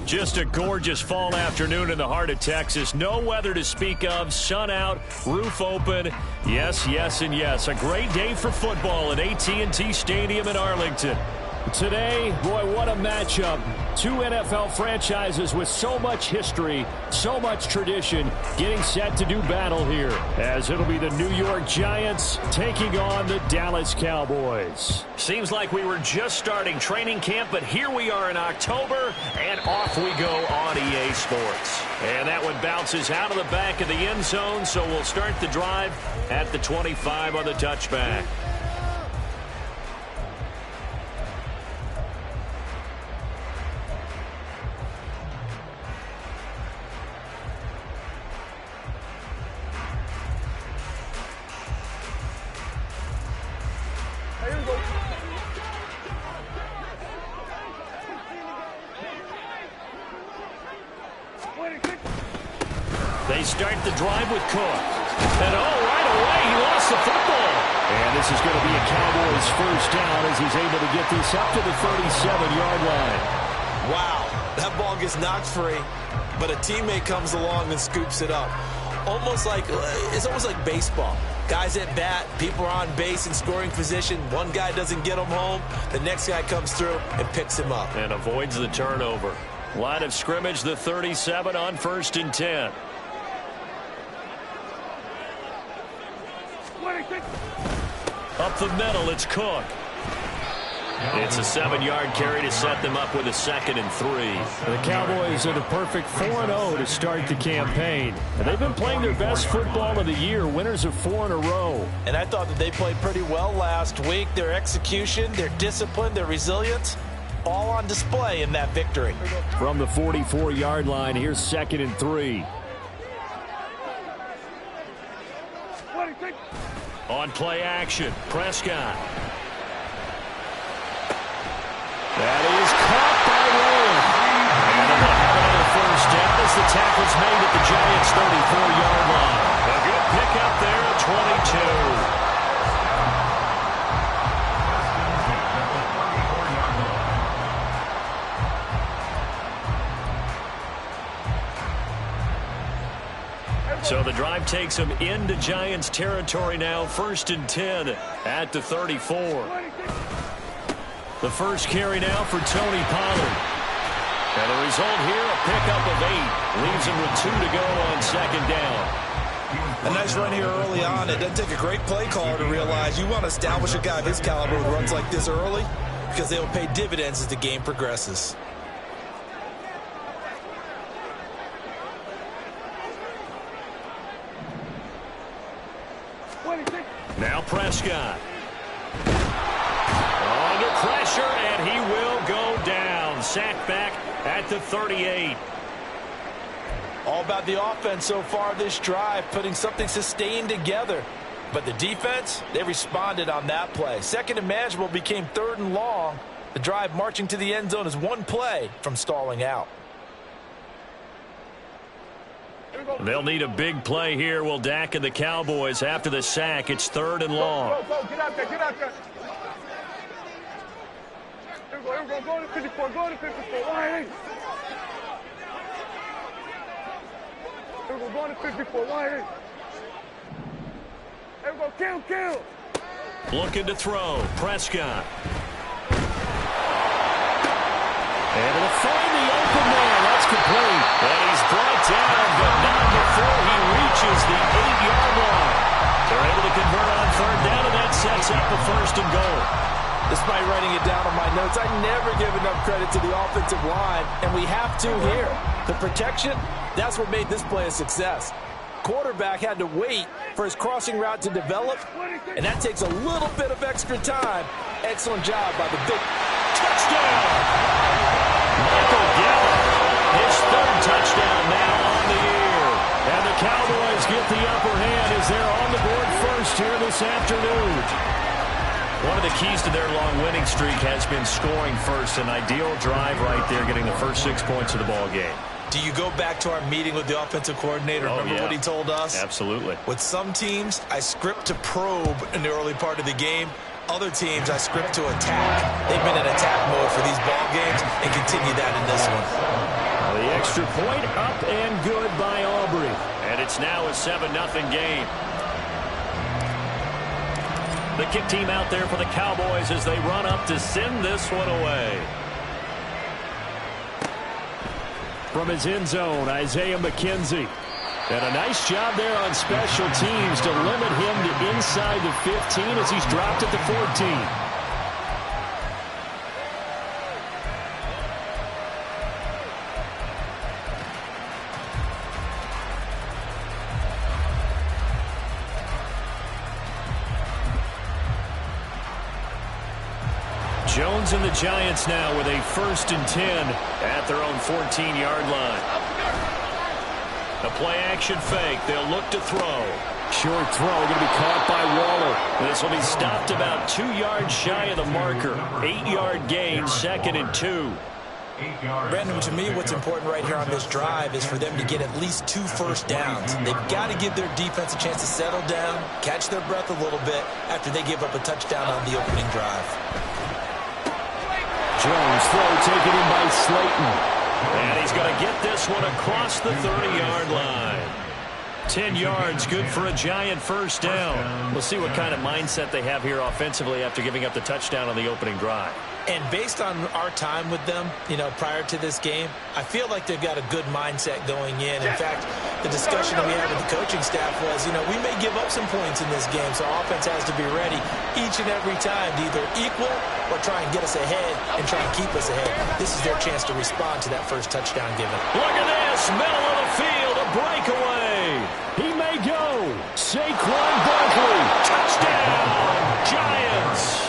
Just a gorgeous fall afternoon in the heart of Texas. No weather to speak of. Sun out, roof open. Yes, yes, and yes. A great day for football at AT&T Stadium in Arlington. Today, boy, what a matchup. Two NFL franchises with so much history, so much tradition, getting set to do battle here, as it'll be the New York Giants taking on the Dallas Cowboys. Seems like we were just starting training camp, but here we are in October, and off we go on EA Sports. And that one bounces out of the back of the end zone, so we'll start the drive at the 25 on the touchback. They start the drive with Cook. And right away, he lost the football. And this is going to be a Cowboys first down as he's able to get this up to the 37-yard line. Wow, that ball gets knocked free, but a teammate comes along and scoops it up. It's almost like baseball. Guys at bat, people are on base in scoring position. One guy doesn't get him home. The next guy comes through and picks him up. And avoids the turnover. Line of scrimmage, the 37 on 1st and 10. Up the middle, it's Cook. It's a 7-yard carry to set them up with a 2nd and 3. The Cowboys are the perfect 4-0 to start the campaign. And they've been playing their best football of the year, winners of 4 in a row. And I thought that they played pretty well last week. Their execution, their discipline, their resilience, all on display in that victory. From the 44-yard line, here's 2nd and 3. On play action, Prescott. That is caught by Rowland. And they'll have another first down as the tackle's made at the Giants' 34-yard line. A good pickup there at 22. So the drive takes them into Giants territory now. 1st and 10 at the 34. The first carry now for Tony Pollard. And the result here, a pickup of 8. Leaves him with 2 to go on 2nd down. A nice run here early on. It doesn't take a great play caller to realize you want to establish a guy of his caliber with runs like this early, because they will pay dividends as the game progresses. Now Prescott. Under pressure, and he will go down. Sacked back at the 38. All about the offense so far this drive, putting something sustained together. But the defense, they responded on that play. 2nd and manageable became 3rd and long. The drive marching to the end zone is one play from stalling out. They'll need a big play here. Will Dak and the Cowboys after the sack. It's 3rd and long. Go, get out there, get out there. Here we go, go to 54, go to 54. Why ain't? Here we go to 54, why ain't? Here we go, kill. Looking to throw. Prescott. And to find the open man. That's complete. And he's brought down, but not before he reaches the 8-yard line. They're able to convert on 3rd down, and that sets up a 1st and goal. Despite writing it down on my notes, I never give enough credit to the offensive line, and we have to here. The protection, that's what made this play a success. Quarterback had to wait for his crossing route to develop, and that takes a little bit of extra time. Excellent job by the big touchdown. Michael Gallup, his 3rd touchdown now on the year. And the Cowboys get the upper hand as they're on the board first here this afternoon. One of the keys to their long winning streak has been scoring first. An ideal drive right there, getting the first 6 points of the ball game. Do you go back to our meeting with the offensive coordinator? Remember what he told us? Absolutely. With some teams, I script to probe in the early part of the game. Other teams, I script to attack. They've been in attack mode for these ball games and continue that in this one. The extra point up and good by Aubrey. And it's now a 7-0 game. The kick team out there for the Cowboys as they run up to send this one away. From his end zone, Isaiah McKenzie. And a nice job there on special teams to limit him to inside the 15 as he's dropped at the 14. Jones and the Giants now with a 1st and 10 at their own 14-yard line. A play-action fake. They'll look to throw. Short throw going to be caught by Waller. This will be stopped about 2 yards shy of the marker. 8-yard gain, 2nd and 2. Brandon, to me, what's important right here on this drive is for them to get at least 2 first downs. They've got to give their defense a chance to settle down, catch their breath a little bit after they give up a touchdown on the opening drive. Jones throw taken in by Slayton. And he's going to get this one across the 30-yard line. 10 yards, good for a Giant first down. We'll see what kind of mindset they have here offensively after giving up the touchdown on the opening drive. And based on our time with them, prior to this game, I feel like they've got a good mindset going in. In fact, the discussion that we had with the coaching staff was, we may give up some points in this game, so offense has to be ready each and every time to either equal or try and get us ahead and try and keep us ahead. This is their chance to respond to that first touchdown given. Look at this, middle of the field, a breakaway. He may go. Saquon Barkley. Touchdown, Giants.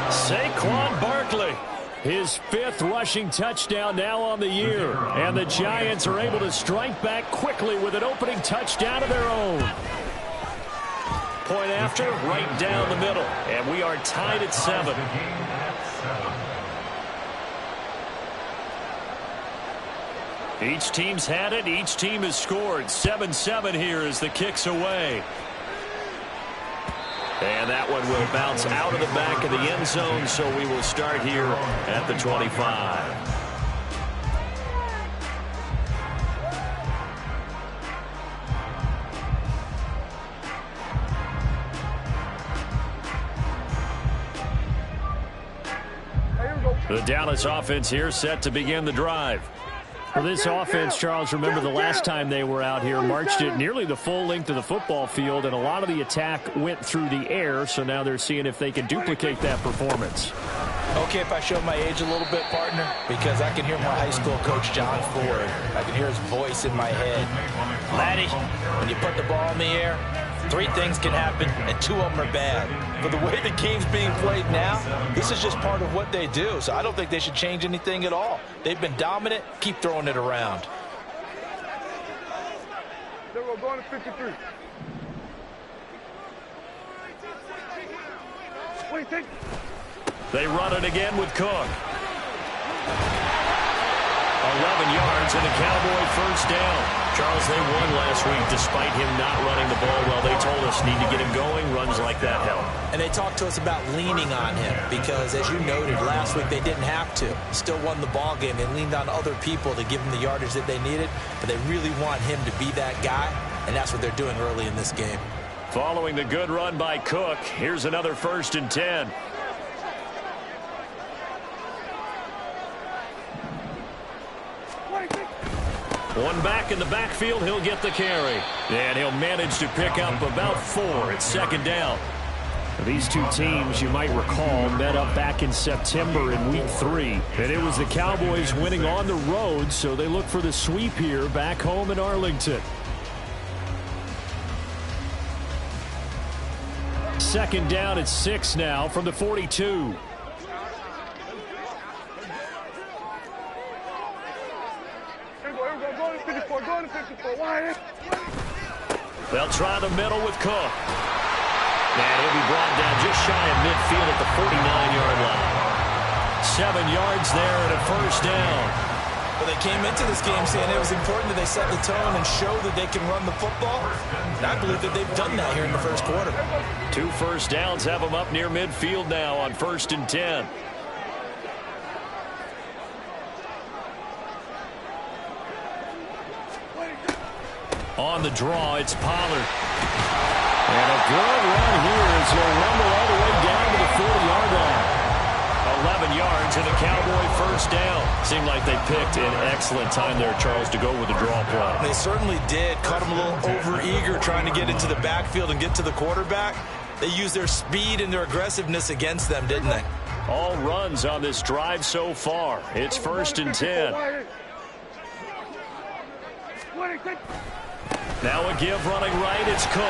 Saquon Barkley, his 5th rushing touchdown now on the year. And the Giants are able to strike back quickly with an opening touchdown of their own. Point after, right down the middle. And we are tied at 7. Each team's had it. Each team has scored. 7-7 here as the kick's away. And that one will bounce out of the back of the end zone, so we will start here at the 25. The Dallas offense here set to begin the drive. For this offense, Charles, remember the last time they were out here, marched it nearly the full length of the football field, and a lot of the attack went through the air, so now they're seeing if they can duplicate that performance. Okay, if I show my age a little bit, partner, because I can hear my high school coach, John Ford. I can hear his voice in my head. Laddie, when you put the ball in the air, 3 things can happen, and 2 of them are bad. But the way the game's being played now, this is just part of what they do. So I don't think they should change anything at all. They've been dominant. Keep throwing it around. There we go, going to 53. Wait, take. They run it again with Cook. 11 yards and a Cowboy first down. Charles, they won last week despite him not running the ball well. They told us need to get him going. Runs like that help. And they talked to us about leaning on him because, as you noted, last week they didn't have to. Still won the ball game. They leaned on other people to give them the yardage that they needed, but they really want him to be that guy, and that's what they're doing early in this game. Following the good run by Cook, here's another 1st and 10. One back in the backfield, he'll get the carry. And he'll manage to pick up about 4. It's 2nd down. These two teams, you might recall, met up back in September in Week 3. And it was the Cowboys winning on the road, so they look for the sweep here back home in Arlington. 2nd down at 6 now from the 42. They'll try the middle with Cook. And he'll be brought down just shy of midfield at the 49-yard line. 7 yards there and a first down. Well, they came into this game saying it was important that they set the tone and show that they can run the football. And I believe that they've done that here in the first quarter. 2 first downs have them up near midfield now on 1st and 10. On the draw, it's Pollard. And a good run here as he'll rumble all the way down to the 40-yard line. 11 yards and a Cowboy first down. Seemed like they picked an excellent time there, Charles, to go with the draw play. They certainly did. Caught them a little over-eager trying to get into the backfield and get to the quarterback. They used their speed and their aggressiveness against them, didn't they? All runs on this drive so far. It's 1st and 10. Now a give running right. It's Cook.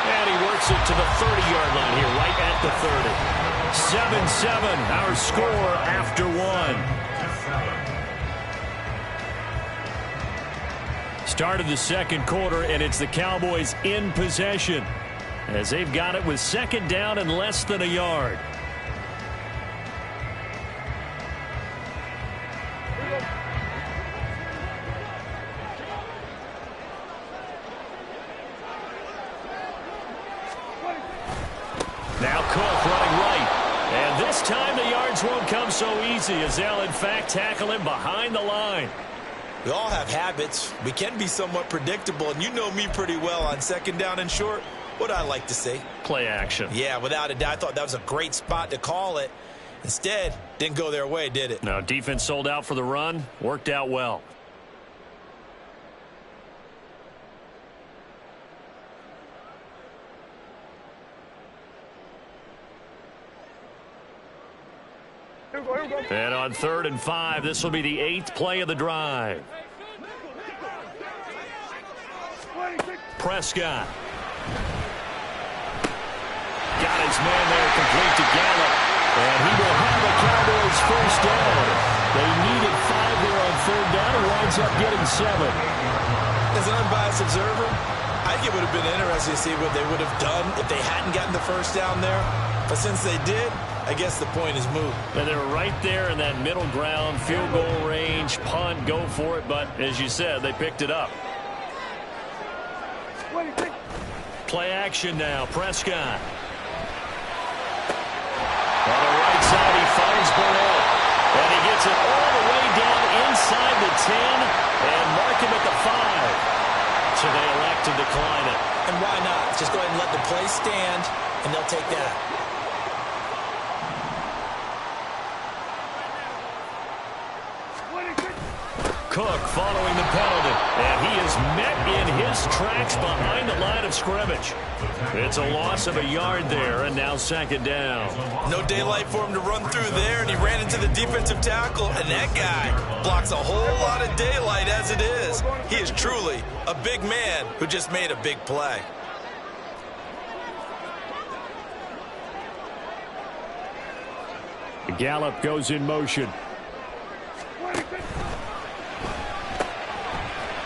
And he works it to the 30-yard line here, right at the 30. 7-7, our score after one. Start of the second quarter, and it's the Cowboys in possession as they've got it with 2nd down and less than a yard. Now Cook running right. And this time the yards won't come so easy as they'll, in fact, tackle him behind the line. We all have habits. We can be somewhat predictable, and you know me pretty well on 2nd down and short. What I like to say? Play action. Yeah, without a doubt. I thought that was a great spot to call it. Instead, didn't go their way, did it? No, defense sold out for the run. Worked out well. And on 3rd and 5, this will be the 8th play of the drive. Prescott. Got his man there complete to Gallup. And he will have the Cowboys first down. They needed 5 there on 3rd down and winds up getting 7. As an unbiased observer, I think it would have been interesting to see what they would have done if they hadn't gotten the first down there. But since they did, I guess the point is moot. And they were right there in that middle ground, field goal range, punt, go for it. But as you said, they picked it up. Play action now, Prescott. On the right side, he finds Burnett. And he gets it all the way down inside the 10 and mark him at the 5. So they elect to decline it. And why not? Just go ahead and let the play stand, and they'll take that. Cook following the penalty, and he is met in his tracks behind the line of scrimmage. It's a loss of a yard there, and now 2nd down. No daylight for him to run through there, and he ran into the defensive tackle, and that guy blocks a whole lot of daylight as it is. He is truly a big man who just made a big play. Gallup goes in motion.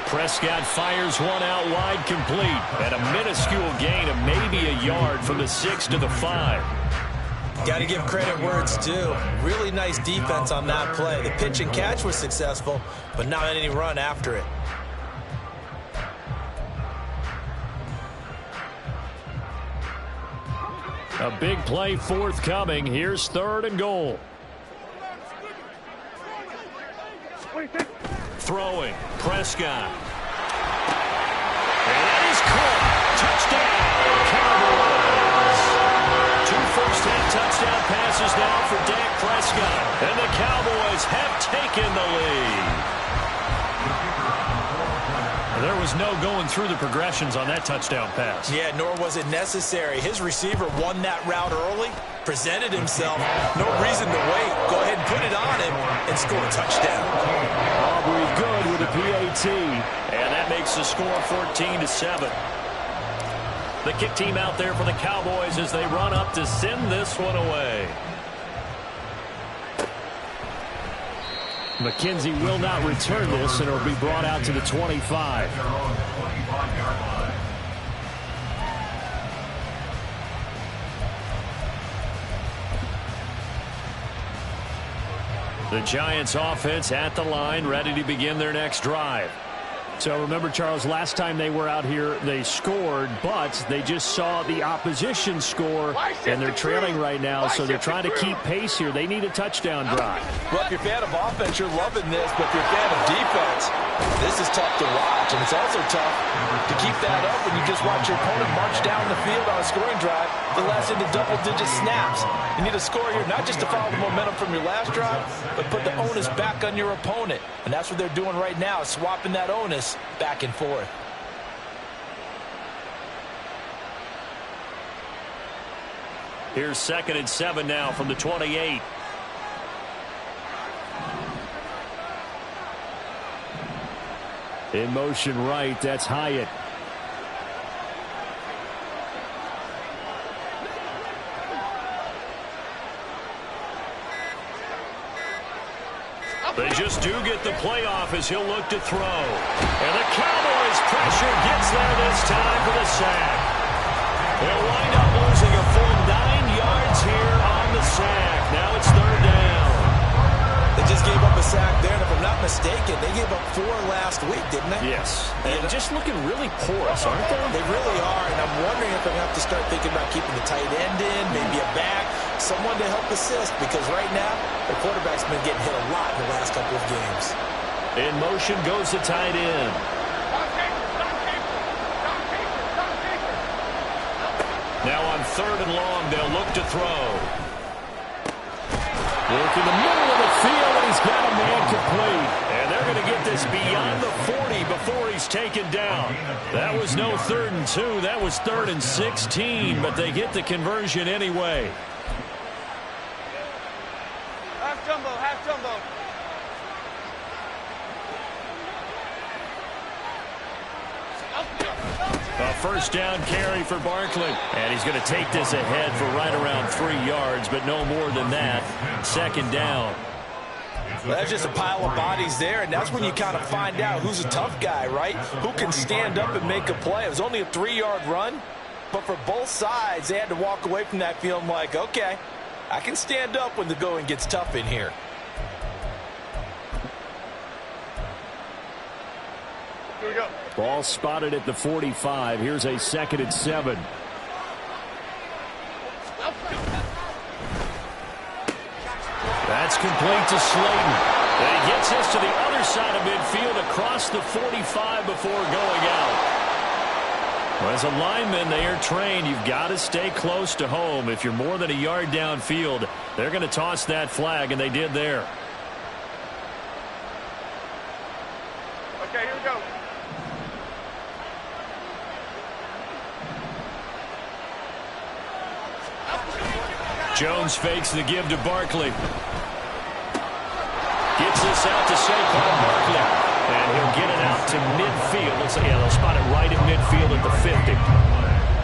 Prescott fires one out wide, complete. And a minuscule gain of maybe a yard from the 6 to the 5. Got to give credit where it's due. Really nice defense on that play. The pitch and catch was successful, but not any run after it. A big play forthcoming. Here's 3rd and goal. Throwing, Prescott. And that is caught. Touchdown, Cowboys. 2 first-half touchdown passes now for Dak Prescott. And the Cowboys have taken the lead. There was no going through the progressions on that touchdown pass. Yeah, nor was it necessary. His receiver won that route early, presented himself. No reason to wait. Go ahead and put it on him and score a touchdown. Aubrey good with a PAT. And that makes the score 14-7. The kick team out there for the Cowboys as they run up to send this one away. McKenzie will not return this, and it'll be brought out to the 25. The Giants offense at the line, ready to begin their next drive. So remember, Charles, last time they were out here, they scored, but they just saw the opposition score, and they're trailing right now, so they're trying to keep pace here. They need a touchdown drive. Well, if you're a fan of offense, you're loving this, but if you're a fan of defense, this is tough to watch, and it's also tough to keep that up when you just watch your opponent march down the field on a scoring drive that lasts into double-digit snaps. You need a score here, not just to follow the momentum from your last drive, but put the onus back on your opponent, and that's what they're doing right now, swapping that onus back and forth. Here's 2nd and 7 now from the 28. In motion right, that's Hyatt. They just do get the playoff as he'll look to throw. And the Cowboys pressure gets there this time for the sack. They'll wind up losing a full 9 yards here on the sack. Now it's 3rd down. They just gave up a sack there, and if I'm not mistaken, they gave up 4 last week, didn't they? Yes. And just looking really porous, aren't they? They really are, and I'm wondering if they're going to have to start thinking about keeping the tight end in, maybe a back, someone to help assist, because right now, the quarterback's been getting hit a lot in the last couple of games. In motion goes the tight end. Now on 3rd and long, they'll look to throw. Look in the middle of the field, and he's got a man complete. And they're going to get this beyond the 40 before he's taken down. That was no 3rd and 2. That was 3rd and 16, but they get the conversion anyway. Half jumbo, half jumbo. A 1st down carry for Barkley. And he's going to take this ahead for right around 3 yards, but no more than that. 2nd down. Well, that's just a pile of bodies there, and that's when you kind of find out who's a tough guy, right? Who can stand up and make a play. It was only a 3-yard run, but for both sides, they had to walk away from that feeling like, okay, I can stand up when the going gets tough in here. Here we go. Ball spotted at the 45. Here's a 2nd and 7. That's complete to Slayton. And he gets this to the other side of midfield across the 45 before going out. Well, as a lineman, they are trained. You've got to stay close to home. If you're more than a yard downfield, they're going to toss that flag, and they did there. Okay, here we go. Jones fakes the give to Barkley. Gets this out to Saquon Barkley. And he'll get it out to midfield. They'll spot it right in midfield at the 50.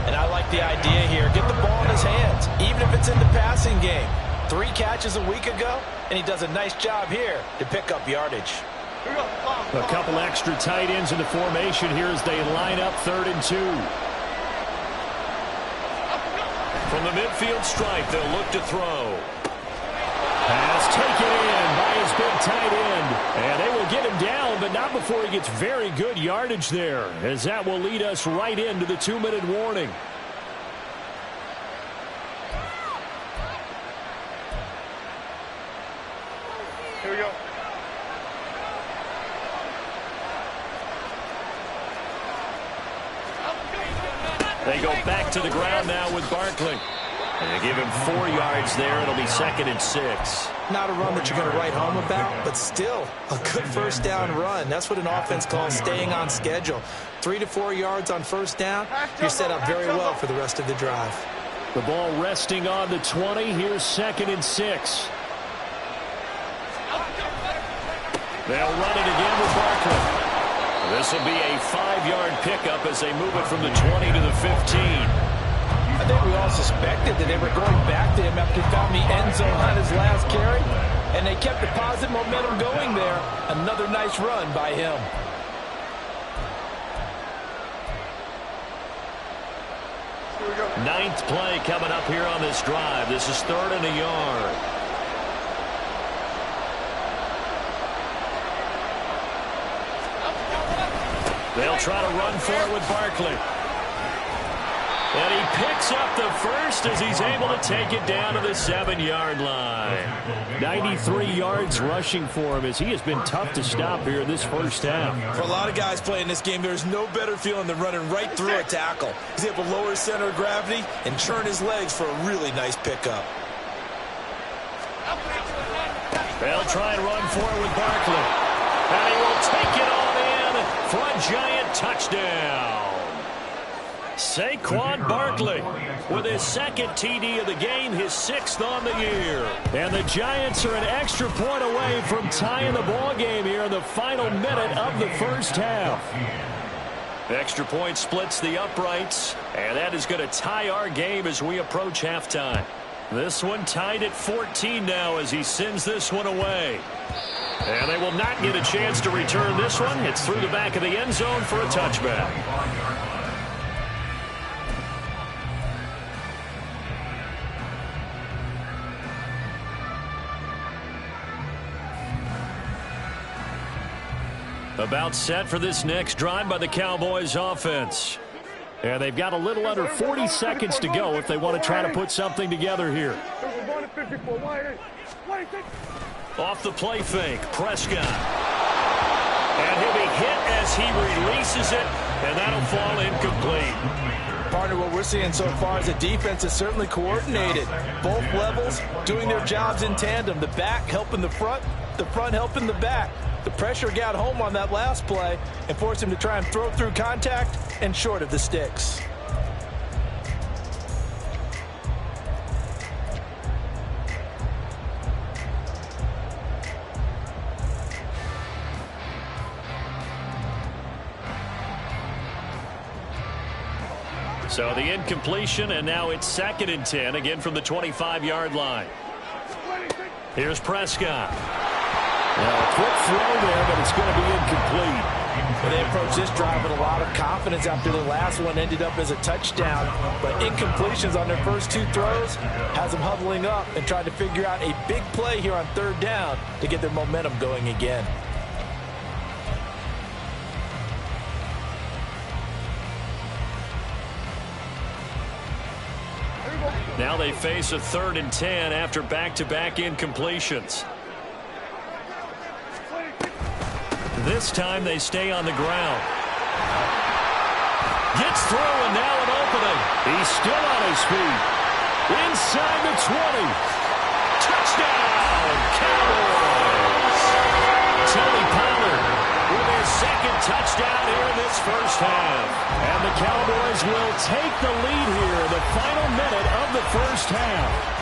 And I like the idea here. Get the ball in his hands, even if it's in the passing game. 3 catches a week ago, and he does a nice job here to pick up yardage. Here we go. A couple extra tight ends in the formation here as they line up 3rd and 2. From the midfield stripe, they'll look to throw. Pass taken in by his big tight end. And they will get him down, but not before he gets very good yardage there, as that will lead us right into the 2-minute warning. Here we go. They go back to the ground now with Barkley. And they give him 4 yards there. It'll be 2nd and 6. Not a run that you're going to write home about, but still a good 1st down run. That's what an offense calls staying on schedule. 3 to 4 yards on 1st down, you're set up very well for the rest of the drive. The ball resting on the 20. Here's 2nd and 6. They'll run it again with Barkley. This will be a 5-yard pickup as they move it from the 20 to the 15. I think we all suspected that they were going back to him after he found the end zone on his last carry, and they kept the positive momentum going there. Another nice run by him. Here we go. 9th play coming up here on this drive. This is 3rd and a yard. They'll try to run for it with Barkley. And he picks up the first as he's able to take it down to the 7-yard line. 93 yards rushing for him as he has been tough to stop here in this first half. For a lot of guys playing this game, there's no better feeling than running right through a tackle. He's able to lower his center of gravity and churn his legs for a really nice pickup. They'll try and run for it with Barkley. And he will take it on in for a giant touchdown. Saquon Barkley with his second TD of the game, his 6th on the year. And the Giants are an extra point away from tying the ball game here in the final minute of the first half. Extra point splits the uprights, and that is going to tie our game as we approach halftime. This one tied at 14 now as he sends this one away. And they will not get a chance to return this one. It's through the back of the end zone for a touchback. About set for this next drive by the Cowboys offense. And they've got a little under 40 seconds to go if they want to try to put something together here. Off the play fake, Prescott. And he'll be hit as he releases it, and that'll fall incomplete. Partner, what we're seeing so far is the defense is certainly coordinated. Both levels doing their jobs in tandem. The back helping the front helping the back. The pressure got home on that last play and forced him to try and throw through contact and short of the sticks. So the incompletion, and now it's 2nd and 10, again from the 25-yard line. Here's Prescott. Well, a quick throw there, but it's going to be incomplete. Well, they approached this drive with a lot of confidence after the last one ended up as a touchdown. But incompletions on their first 2 throws has them huddling up and trying to figure out a big play here on 3rd down to get their momentum going again. Now they face a 3rd and 10 after back-to-back incompletions. This time they stay on the ground. Gets through, and now an opening. He's still on his feet. Inside the 20. Touchdown, Cowboys. Tony Pollard with his 2nd touchdown here in this first half. And the Cowboys will take the lead here in the final minute of the first half.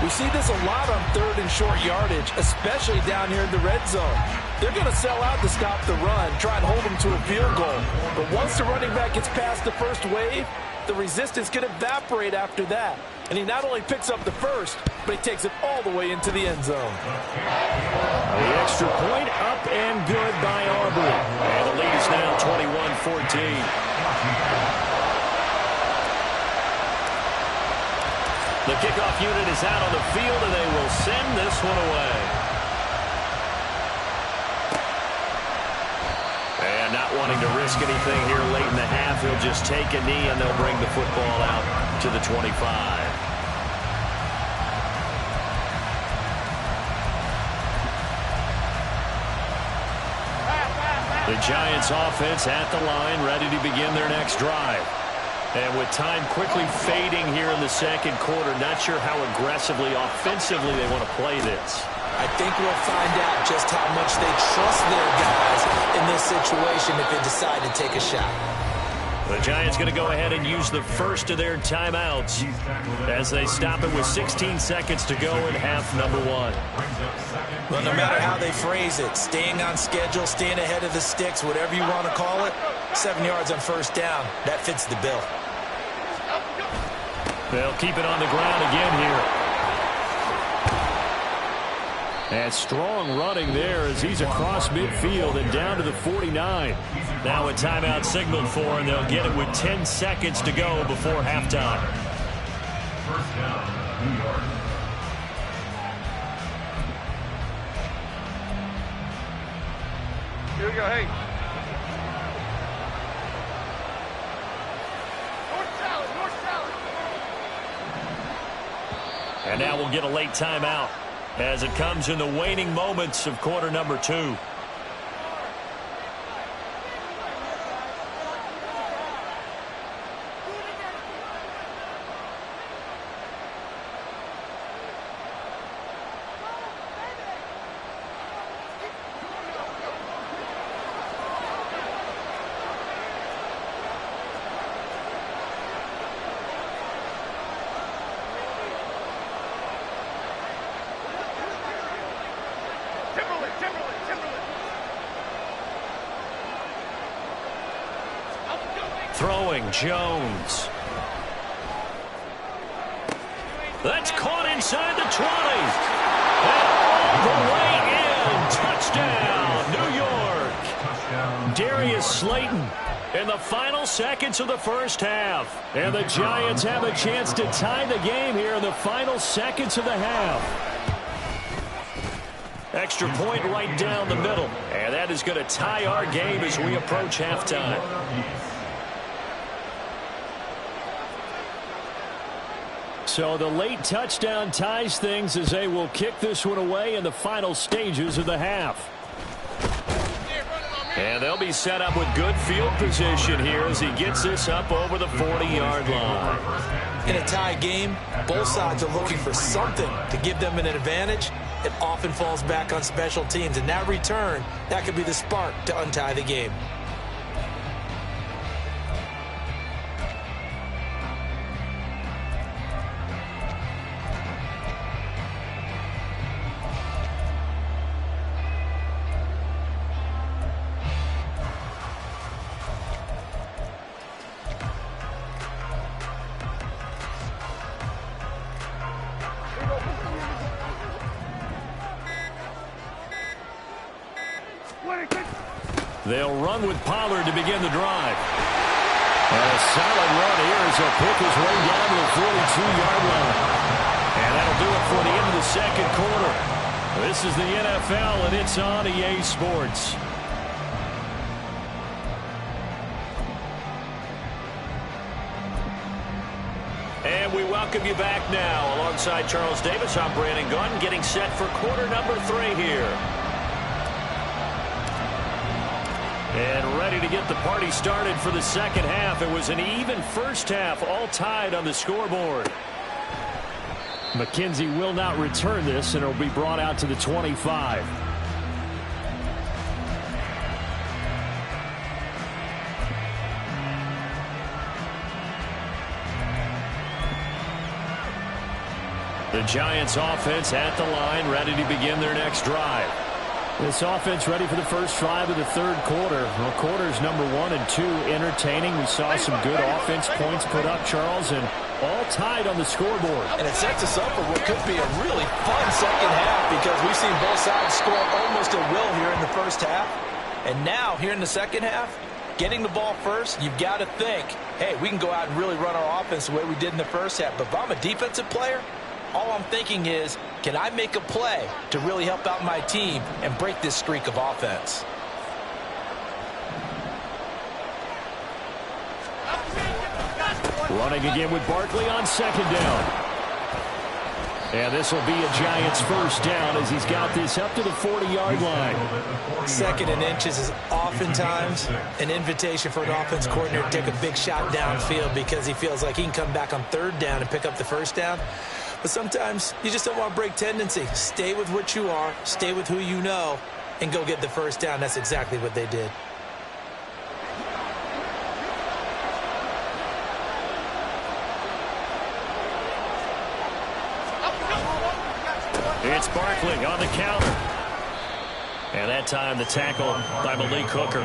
We see this a lot on 3rd and short yardage, especially down here in the red zone. They're going to sell out to stop the run, try and hold them to a field goal. But once the running back gets past the first wave, the resistance can evaporate after that. And he not only picks up the first, but he takes it all the way into the end zone. The extra point up and good by Aubrey. And the lead is now 21-14. The kickoff unit is out on the field, and they will send this one away. And not wanting to risk anything here late in the half, he'll just take a knee, and they'll bring the football out to the 25. The Giants offense at the line, ready to begin their next drive. And with time quickly fading here in the 2nd quarter, not sure how aggressively, offensively they want to play this. I think we'll find out just how much they trust their guys in this situation if they decide to take a shot. The Giants going to go ahead and use the first of their timeouts as they stop it with 16 seconds to go in half number 1. Well, no matter how they phrase it, staying on schedule, staying ahead of the sticks, whatever you want to call it, 7 yards on 1st down, that fits the bill. They'll keep it on the ground again here. And strong running there as he's across midfield and down to the 49. Now a timeout signaled for, and they'll get it with 10 seconds to go before halftime. First down, New York. Here we go, hey. And now we'll get a late timeout as it comes in the waning moments of quarter number 2. Throwing Jones. That's caught inside the 20. And all the way in. Touchdown, New York. Darius Slayton in the final seconds of the first half. And the Giants have a chance to tie the game here in the final seconds of the half. Extra point right down the middle. And that is going to tie our game as we approach halftime. So the late touchdown ties things as they will kick this one away in the final stages of the half. And they'll be set up with good field position here as he gets this up over the 40-yard line. In a tie game, both sides are looking for something to give them an advantage. It often falls back on special teams. And that return, that could be the spark to untie the game. They'll run with Pollard to begin the drive. And a solid run here as he'll pick his way down to the 42-yard line. And that'll do it for the end of the second quarter. This is the NFL, and it's on EA Sports. And we welcome you back now. Alongside Charles Davis, I'm Brandon Gunn, getting set for quarter number 3 here. And ready to get the party started for the second half. It was an even first half, all tied on the scoreboard. McKenzie will not return this, and it will be brought out to the 25. The Giants offense at the line, ready to begin their next drive. This offense ready for the first drive of the third quarter. Well, quarters number 1 and 2 entertaining. We saw some good offense points put up, Charles, and all tied on the scoreboard. And it sets us up for what could be a really fun second half because we've seen both sides score almost at will here in the first half. And now, here in the second half, getting the ball first, you've got to think, hey, we can go out and really run our offense the way we did in the first half. But if I'm a defensive player, all I'm thinking is, can I make a play to really help out my team and break this streak of offense? Running again with Barkley on second down. And this will be a Giants first down as he's got this up to the 40-yard line. Second and inches is oftentimes an invitation for an offense coordinator to take a big shot downfield because he feels like he can come back on third down and pick up the first down. But sometimes you just don't want to break tendency. Stay with what you are, stay with who you know, and go get the first down. That's exactly what they did. It's Barkley on the counter. And that time the tackle by Malik Hooker.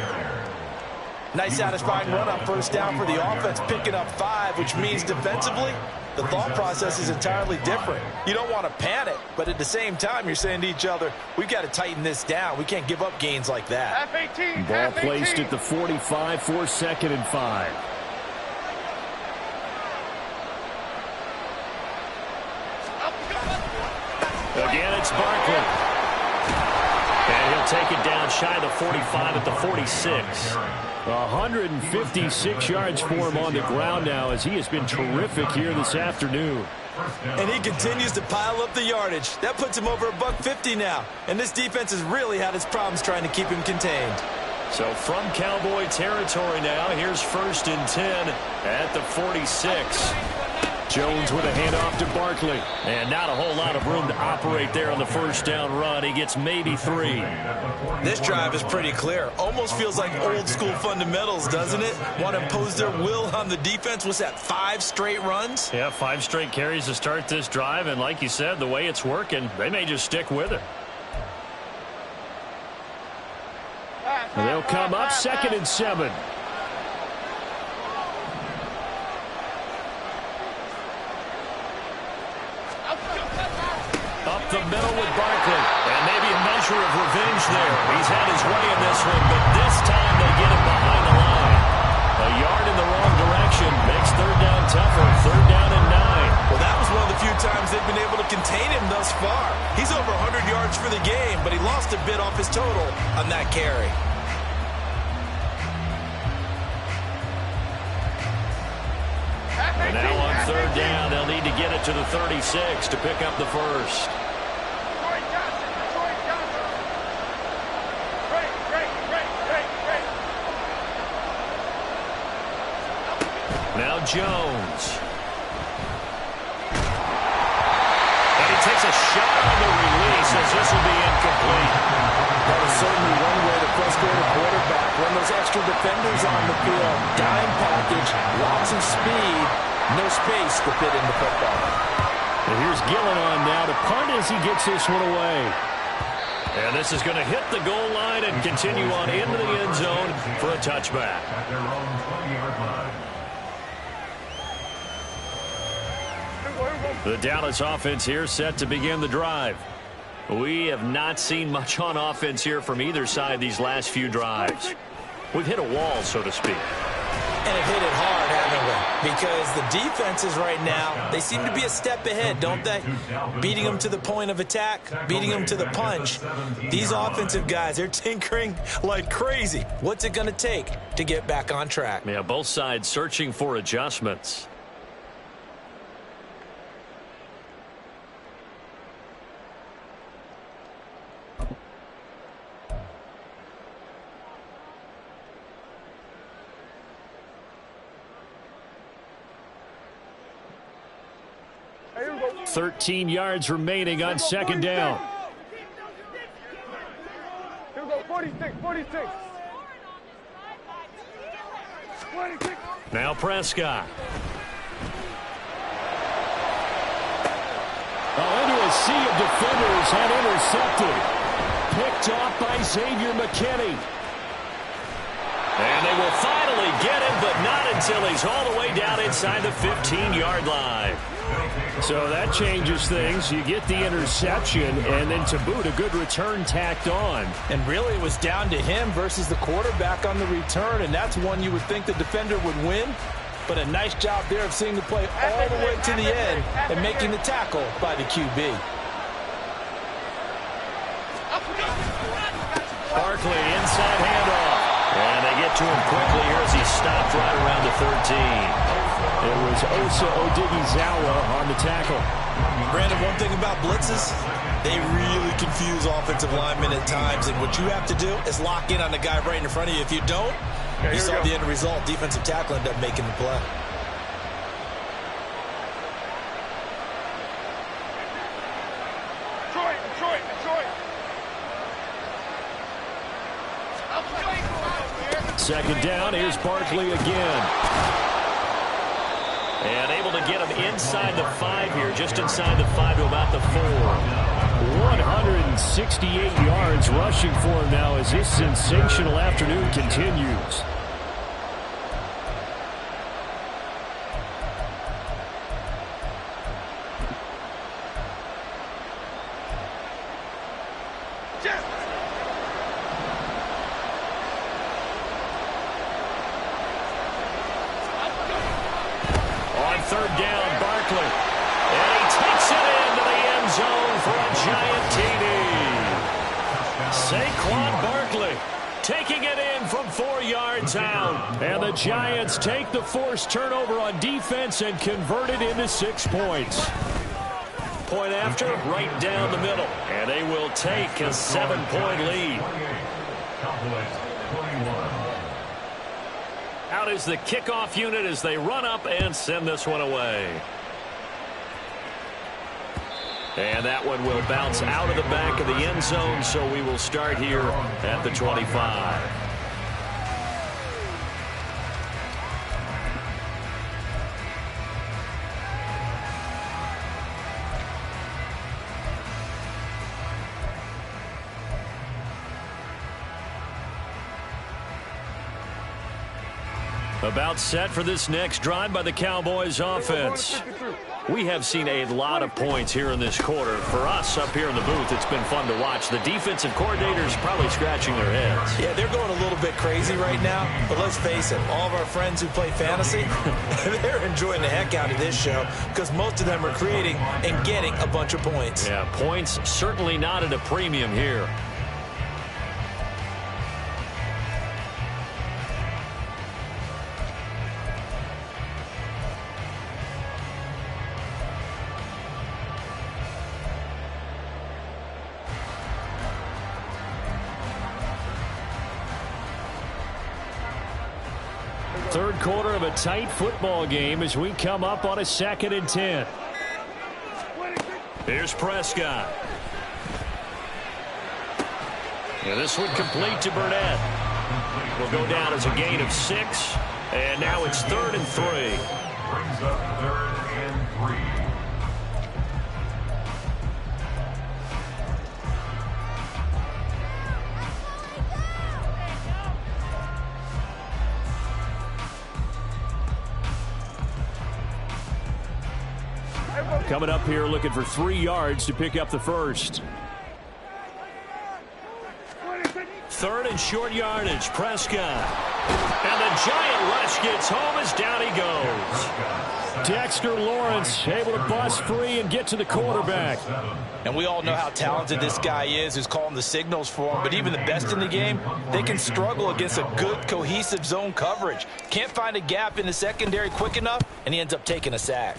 Nice satisfying run on first down for the offense, picking up 5, which means defensively, the thought process is entirely different. You don't want to panic, but at the same time, you're saying to each other, we've got to tighten this down. We can't give up gains like that. F-18, Ball F-18. placed at the 45 for 2nd and 5. Again, it's Barkley. And he'll take it down shy of the 45 at the 46. 156 yards for him on the ground now as he has been terrific here this afternoon. And he continues to pile up the yardage. That puts him over $150 now. And this defense has really had its problems trying to keep him contained. So from Cowboy territory now, here's 1st and 10 at the 46. Jones with a handoff to Barkley. And not a whole lot of room to operate there on the 1st down run. He gets maybe 3. This drive is pretty clear. Almost feels like old school fundamentals, doesn't it? Want to impose their will on the defense. What's that, 5 straight runs? Yeah, 5 straight carries to start this drive. And like you said, the way it's working, they may just stick with it. They'll come up 2nd and 7. Up the middle with Barkley. And maybe a measure of revenge there. He's had his way in this one, but this time they get him behind the line. A yard in the wrong direction makes 3rd down tougher. 3rd down and 9. Well, that was one of the few times they've been able to contain him thus far. He's over 100 yards for the game, but he lost a bit off his total on that carry. And now on 3rd down, they'll need to get it to the 36 to pick up the 1st. Now Jones. And he takes a shot on the release as this will be incomplete. That is certainly one way to frustrate a quarterback. Run those extra defenders on the field. Dime package, lots of speed, no space to fit in the football. And here's Gillen on now to punt as he gets this one away. And this is going to hit the goal line and continue on into the end zone for a touchback. The Dallas offense here set to begin the drive. We have not seen much on offense here from either side these last few drives. We've hit a wall, so to speak. And have hit it hard, haven't we? Because the defenses right now, they seem to be a step ahead, don't they? Beating them to the point of attack, beating them to the punch. These offensive guys, they're tinkering like crazy. What's it going to take to get back on track? Yeah, both sides searching for adjustments. Here we go. 13 yards remaining on 2nd down. Here we go. 46, 46. 26. Now Prescott. Into a sea of defenders and intercepted. Picked off by Xavier McKinney. And they will finally get him, but not until he's all the way down inside the 15-yard line. So that changes things. You get the interception, and then to boot, a good return tacked on. And really, it was down to him versus the quarterback on the return, and that's one you would think the defender would win. But a nice job there of seeing the play all the way to the end and making the tackle by the QB. Barkley, inside handoff. And they get to him quickly here as he stopped right around the 13. It was Osa Odighizuwa on the tackle. Brandon, one thing about blitzes, they really confuse offensive linemen at times. And what you have to do is lock in on the guy right in front of you. If you don't, you saw the end result. Defensive tackle ended up making the play. Detroit. 2nd down, here's Barkley again. And able to get him inside the 5 here, just inside the 5 to about the 4. 168 yards rushing for him now as this sensational afternoon continues. On 3rd down, Barkley. And he takes it into the end zone for a giant TD. Saquon Barkley taking it in from 4 yards out. And the Giants take the forced turnover on defense and convert it into 6 points. Point after, right down the middle. And they will take a 7-point lead. Out is the kickoff unit as they run up and send this one away. And that one will bounce out of the back of the end zone, so we will start here at the 25. About set for this next drive by the Cowboys offense. We have seen a lot of points here in this quarter. For us up here in the booth, it's been fun to watch. The defensive coordinators probably scratching their heads. Yeah, they're going a little bit crazy right now. But let's face it, all of our friends who play fantasy, they're enjoying the heck out of this show because most of them are creating and getting a bunch of points. Yeah, points certainly not at a premium here. Third quarter of a tight football game as we come up on a 2nd and 10. Here's Prescott. And this one complete to Burnett. Will go down as a gain of 6. And now it's 3rd and 3. Brings up 3rd and 3. Coming up here looking for 3 yards to pick up the first. 3rd and short yardage, Prescott. And the giant rush gets home as down he goes. Dexter Lawrence able to bust free and get to the quarterback. And we all know how talented this guy is who's calling the signals for him. But even the best in the game, they can struggle against a good, cohesive zone coverage. Can't find a gap in the secondary quick enough, and he ends up taking a sack.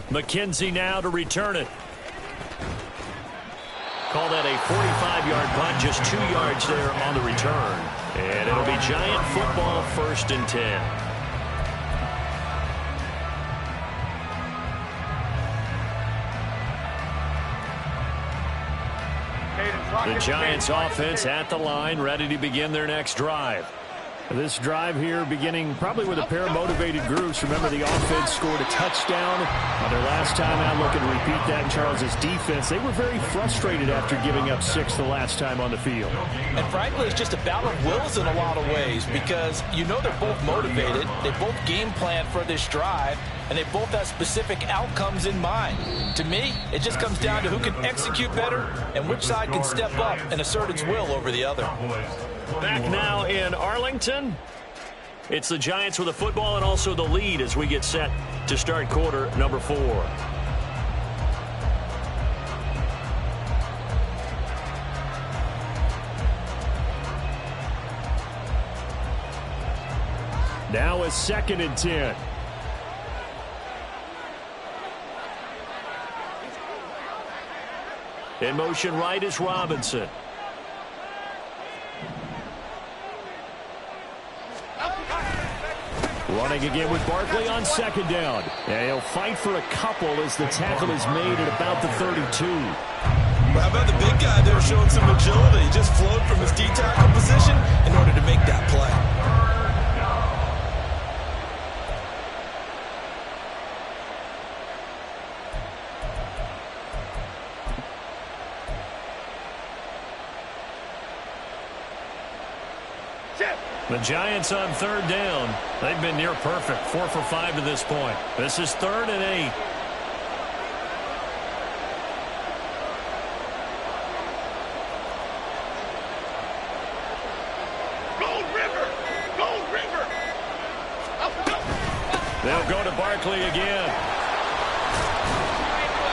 McKenzie now to return it. Call that a 45-yard punt, just 2 yards there on the return. And it'll be Giant football, 1st and 10. The Giants offense at the line, ready to begin their next drive. This drive here beginning probably with a pair of motivated groups. Remember, the offense scored a touchdown on their last time out. Looking to repeat that in Charles's defense. They were very frustrated after giving up 6 the last time on the field. And frankly, it's just a battle of wills in a lot of ways because you know they're both motivated. They both game plan for this drive, and they both have specific outcomes in mind. To me, it just comes down to who can execute better and which side can step up and assert its will over the other. Back now in Arlington. It's the Giants with the football and also the lead as we get set to start quarter number 4. Now a 2nd and 10. In motion right is Robinson. Running again with Barkley on 2nd down. And he'll fight for a couple as the tackle is made at about the 32. Well, how about the big guy there showing some agility? He just flowed from his D-tackle position in order to make that play. The Giants on 3rd down. They've been near perfect. 4 for 5 to this point. This is 3rd and 8. Gold River! Gold River! They'll go to Barkley again.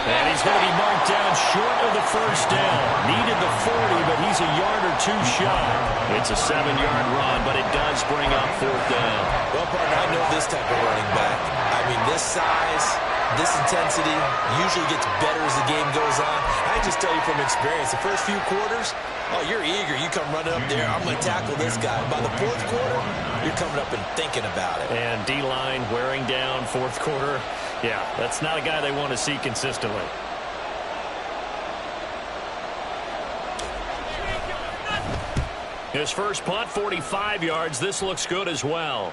And he's going to be marked down short of the first down. Needed the 40, but he's a yard or two shy. It's a 7-yard run, but it does bring up fourth down. Well, partner, I know this type of running back. I mean, this size, this intensity usually gets better as the game goes on. I can just tell you from experience, the first few quarters, oh, you're eager. You come running up there. I'm going to tackle this guy. By the fourth quarter, you're coming up and thinking about it. And D-line wearing down fourth quarter. Yeah, that's not a guy they want to see consistently. His first punt, 45 yards. This looks good as well.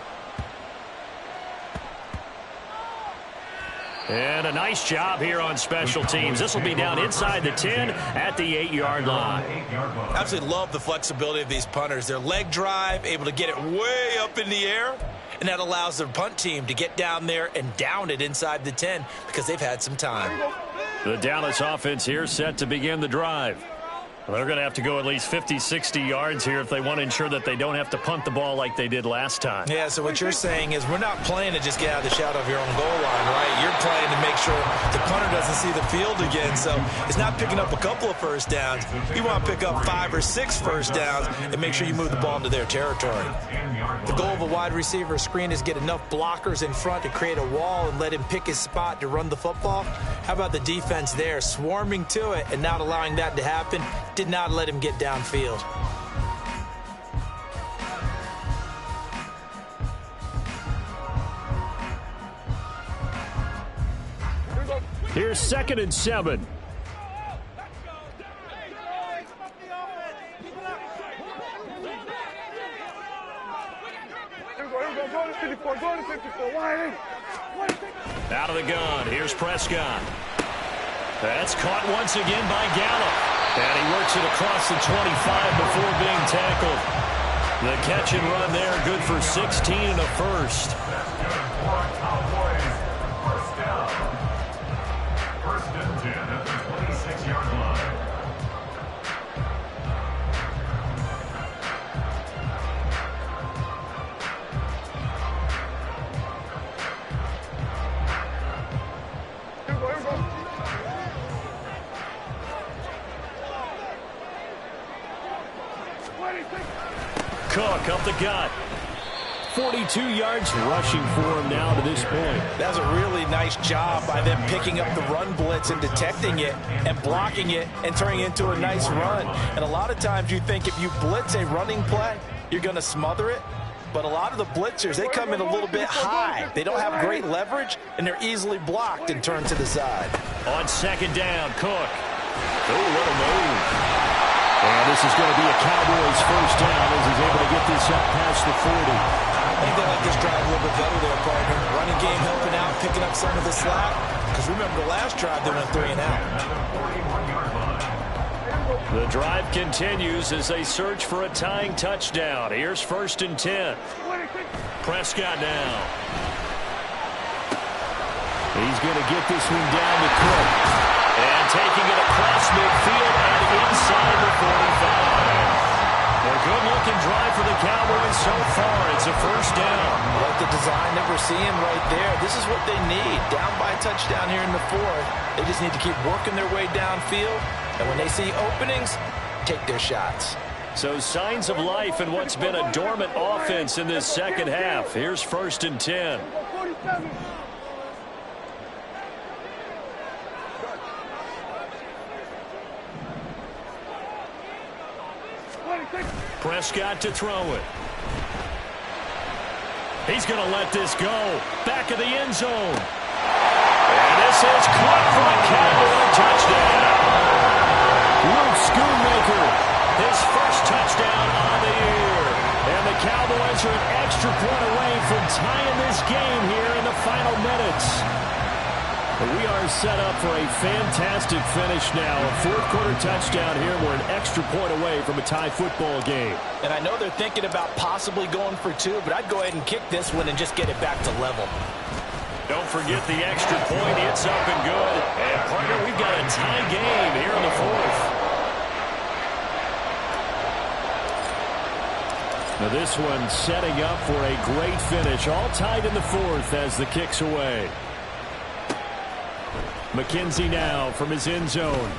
And a nice job here on special teams. This will be down inside the 10 at the 8-yard line. Absolutely love the flexibility of these punters. Their leg drive, able to get it way up in the air, and that allows their punt team to get down there and down it inside the 10 because they've had some time. The Dallas offense here set to begin the drive. They're going to have to go at least 50, 60 yards here if they want to ensure that they don't have to punt the ball like they did last time. Yeah, so what you're saying is we're not playing to just get out of the shadow of your own goal line, right? You're playing to make sure the punter doesn't see the field again. So it's not picking up a couple of first downs. You want to pick up 5 or 6 first downs and make sure you move the ball into their territory. The goal of a wide receiver screen is get enough blockers in front to create a wall and let him pick his spot to run the football. How about the defense there, swarming to it and not allowing that to happen? Did not let him get downfield. Here's 2nd and 7. Out of the gun. Here's Prescott. That's caught once again by Gallup. And he works it across the 25 before being tackled. The catch and run there, good for 16 and a first. First down. First and 10 at the 26-yard line. Cook up the gut. 42 yards rushing for him now to this point. That's a really nice job by them picking up the run blitz and detecting it and blocking it and turning it into a nice run. And a lot of times you think if you blitz a running play, you're going to smother it. But a lot of the blitzers, they come in a little bit high. They don't have great leverage, and they're easily blocked and turned to the side. On 2nd down, Cook. Oh, what a move. And this is going to be a Cowboys first down as he's able to get this up past the 40. I think they like this drive a little bit better there, partner. Running game helping out, picking up some of the slack. Because remember the last drive, they went 3 and out. The drive continues as they search for a tying touchdown. Here's 1st and 10. Prescott now. He's going to get this one down to Cook. And taking it across midfield and inside the 45. A good-looking drive for the Cowboys so far. It's a first down. I like the design that we're seeing right there. This is what they need. Down by a touchdown here in the 4th. They just need to keep working their way downfield. And when they see openings, take their shots. So signs of life in what's been a dormant offense in this second half. Here's 1st and 10. Prescott to throw it. He's going to let this go. Back of the end zone. And this is caught for a Cowboy touchdown. Luke Schoonmaker, his first touchdown on the year. And the Cowboys are an extra point away from tying this game here in the final minutes. We are set up for a fantastic finish now. A 4th quarter touchdown here. We're an extra point away from a tie football game. And I know they're thinking about possibly going for 2, but I'd go ahead and kick this one and just get it back to level. Don't forget the extra point. It's up and good. And, partner, we've got a tie game here in the 4th. Now this one setting up for a great finish. All tied in the 4th as the kick's away. McKenzie now from his end zone.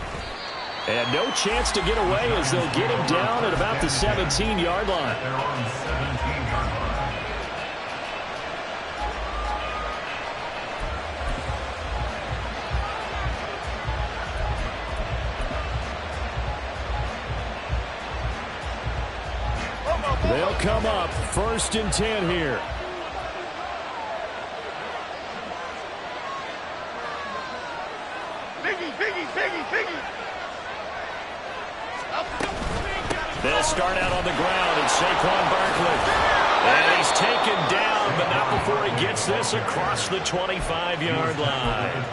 And no chance to get away as they'll get him down at about the 17-yard line. They're on the 17-yard line. They'll come up 1st and 10 here. They'll start out on the ground, and Saquon Barkley. And he's taken down, but not before he gets this across the 25-yard line.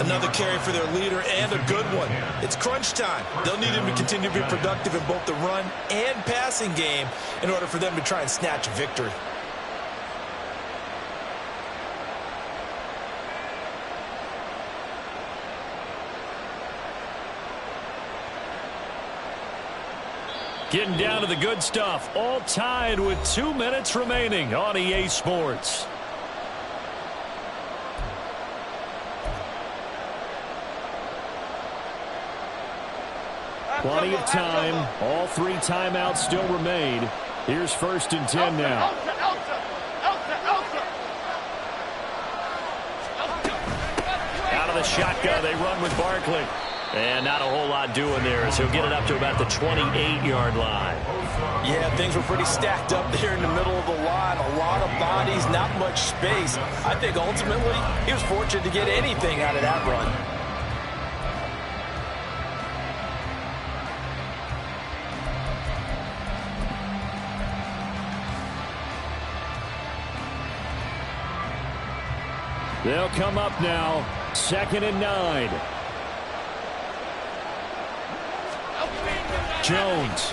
Another carry for their leader, and a good one. It's crunch time. They'll need him to continue to be productive in both the run and passing game in order for them to try and snatch a victory. Getting down to the good stuff, all tied with 2 minutes remaining on EA Sports. Plenty of time. All 3 timeouts still remain. Here's 1st and 10 now. Out of the shotgun, they run with Barkley. And not a whole lot doing there as he'll get it up to about the 28-yard line. Yeah, things were pretty stacked up there in the middle of the line. A lot of bodies, not much space. I think ultimately he was fortunate to get anything out of that run. They'll come up now, 2nd and 9. Jones.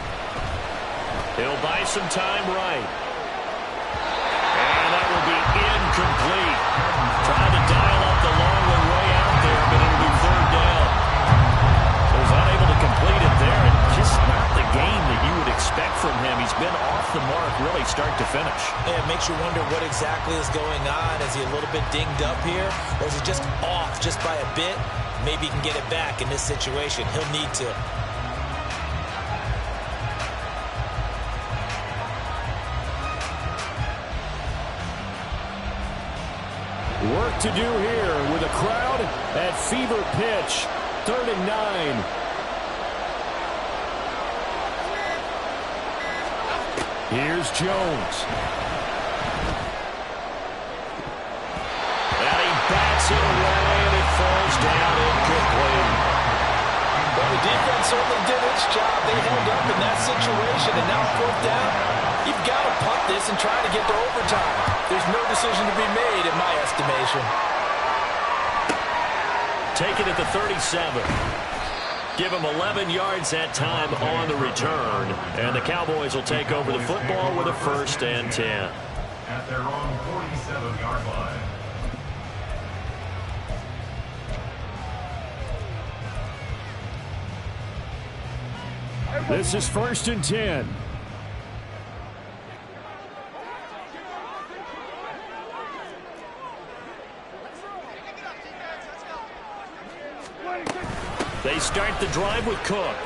He'll buy some time right. And that will be incomplete. Trying to dial up the long way out there, but it'll be 3rd down. So he's unable to complete it there, and just not the game that you would expect from him. He's been off the mark really start to finish. Yeah, it makes you wonder what exactly is going on. Is he a little bit dinged up here, or is he just off just by a bit? Maybe he can get it back in this situation. He'll need to. Work to do here with a crowd at fever pitch. 3rd and 9. Here's Jones. And he bats it away, and it falls down incomplete. Well, the defense certainly did its job. They held up in that situation, and now 4th down. You've got to punt this and try to get to overtime. There's no decision to be made in my estimation. Take it at the 37. Give them 11 yards that time on the return. And the Cowboys will take over the football with a 1st and 10. At their own 47-yard line. This is 1st and 10. They start the drive with Cook.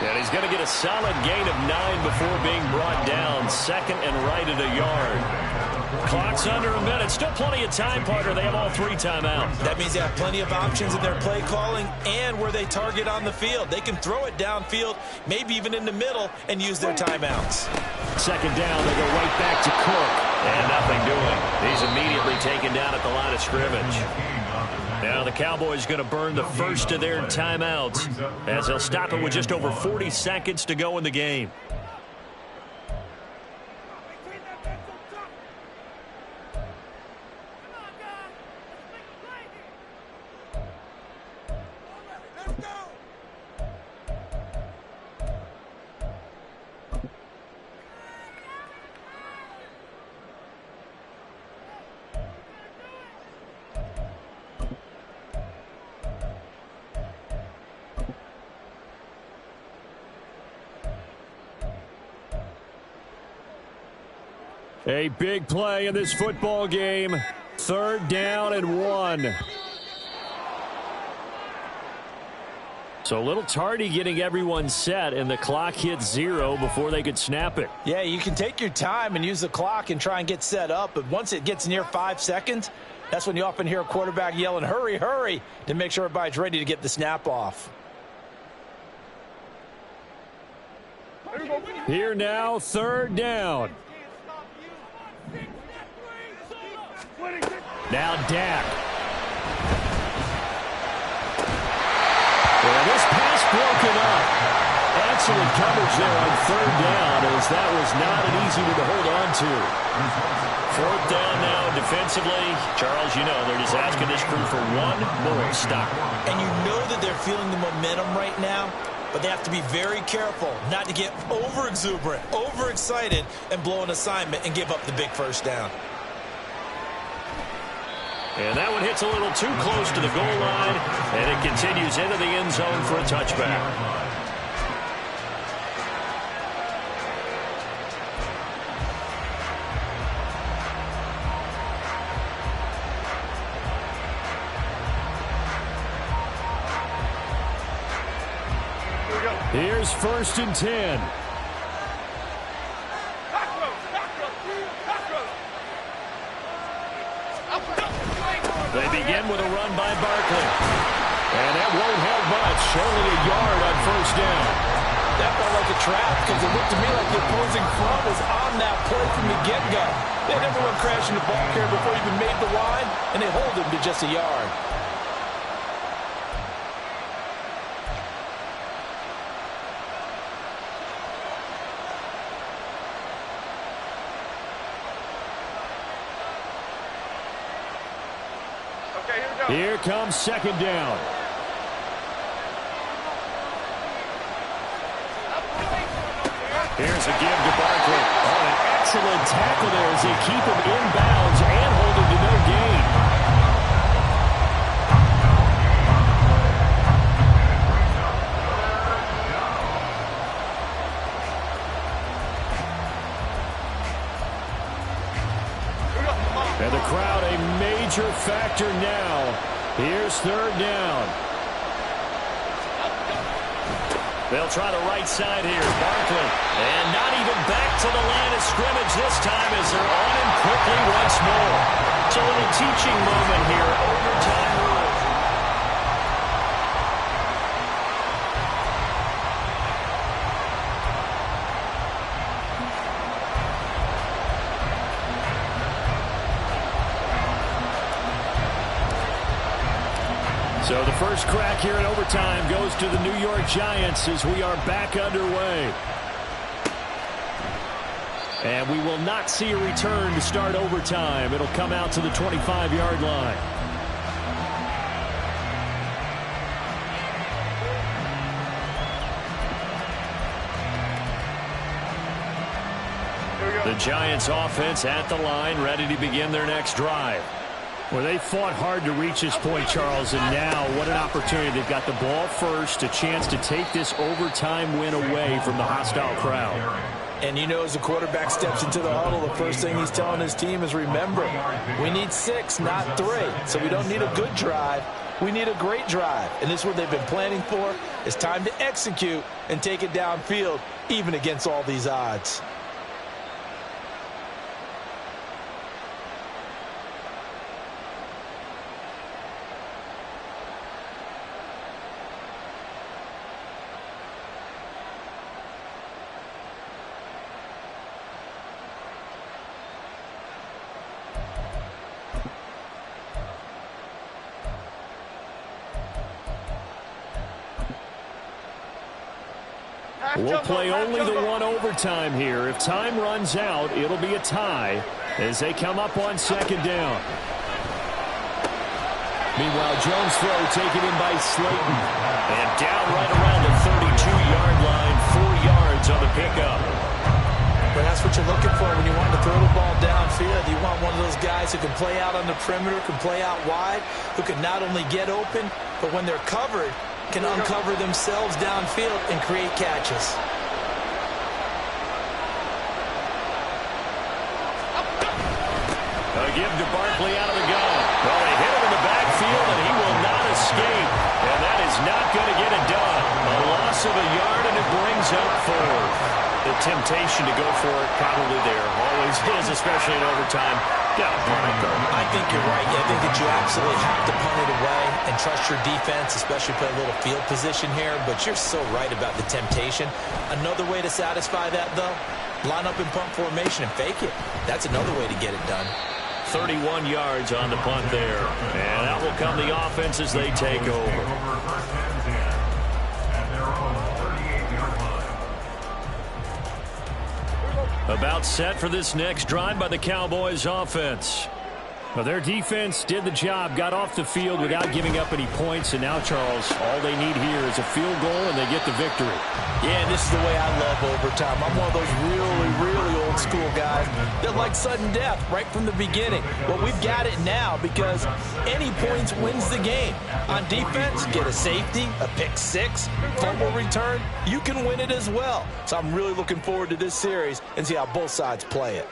And he's going to get a solid gain of 9 before being brought down. 2nd and right at a yard. Clock's under a minute. Still plenty of time, partner. They have all 3 timeouts. That means they have plenty of options in their play calling and where they target on the field. They can throw it downfield, maybe even in the middle, and use their timeouts. 2nd down. They go right back to Cook. And nothing doing. He's immediately taken down at the line of scrimmage. Now the Cowboys going to burn the first of their timeouts as they'll stop it with just over 40 seconds to go in the game. A big play in this football game. 3rd down and 1. So a little tardy getting everyone set, and the clock hit 0 before they could snap it. Yeah, you can take your time and use the clock and try and get set up, but once it gets near 5 seconds, that's when you often hear a quarterback yelling, hurry, hurry, to make sure everybody's ready to get the snap off. Here now, 3rd down. Now Dak. Well, this pass broken up. Excellent coverage there on 3rd down, as that was not an easy one to hold on to. 4th down now defensively. Charles, you know, they're just asking this crew for one more stop. And you know that they're feeling the momentum right now, but they have to be very careful not to get over-exuberant, overexcited, and blow an assignment and give up the big 1st down. And that one hits a little too close to the goal line, and it continues into the end zone for a touchback. Here's 1st and 10. They begin with a run by Barkley. And that won't help much. Only a yard on 1st down. That felt like a trap because it looked to me like the opposing front was on that play from the get-go. They never went crashing the ball carrier before he even made the line, and they hold him to just a yard. Here comes 2nd down. Here's a give to Barkley. Oh, an excellent tackle there as they keep him inbounds and hold him to no gain. And the crowd a major factor now. Here's 3rd down. They'll try the right side here. Barkley. And not even back to the line of scrimmage this time as they're on him quickly once more. So a little teaching moment here. Overtime rules. So the first crack here in overtime goes to the New York Giants as we are back underway. And we will not see a return to start overtime. It'll come out to the 25-yard line. The Giants offense at the line, ready to begin their next drive. Well, they fought hard to reach this point, Charles, and now what an opportunity. They've got the ball first, a chance to take this overtime win away from the hostile crowd. And you know, as the quarterback steps into the huddle, the first thing he's telling his team is, remember, we need 6, not 3. So we don't need a good drive. We need a great drive. And this is what they've been planning for. It's time to execute and take it downfield, even against all these odds. We'll play only the one overtime here. If time runs out, it'll be a tie as they come up on 2nd down. Meanwhile, Jones' throw taken in by Slayton. And down right around the 32-yard line, 4 yards on the pickup. But that's what you're looking for when you want to throw the ball downfield. You want one of those guys who can play out on the perimeter, can play out wide, who can not only get open, but when they're covered, can uncover themselves downfield and create catches. A give to Barkley out of the gun. Well, they hit him in the backfield, and he will not escape. And that is not going to get it done. A loss of a yard, and it brings up 4th. The temptation to go for it probably there. Always is, especially in overtime. Got to punt it, though. I think you're right. I think that you absolutely have to punt it away and trust your defense, especially play a little field position here. But you're so right about the temptation. Another way to satisfy that, though, line up in punt formation and fake it. That's another way to get it done. 31 yards on the punt there. And out will come the offense as they take over. About set for this next drive by the Cowboys offense. Well, their defense did the job, got off the field without giving up any points, and now, Charles, all they need here is a field goal, and they get the victory. Yeah, and this is the way I love overtime. I'm one of those really, really old school guys that like sudden death right from the beginning. Well, we've got it now because any points wins the game. On defense, get a safety, a pick six, fumble return, you can win it as well. So I'm really looking forward to this series and see how both sides play it.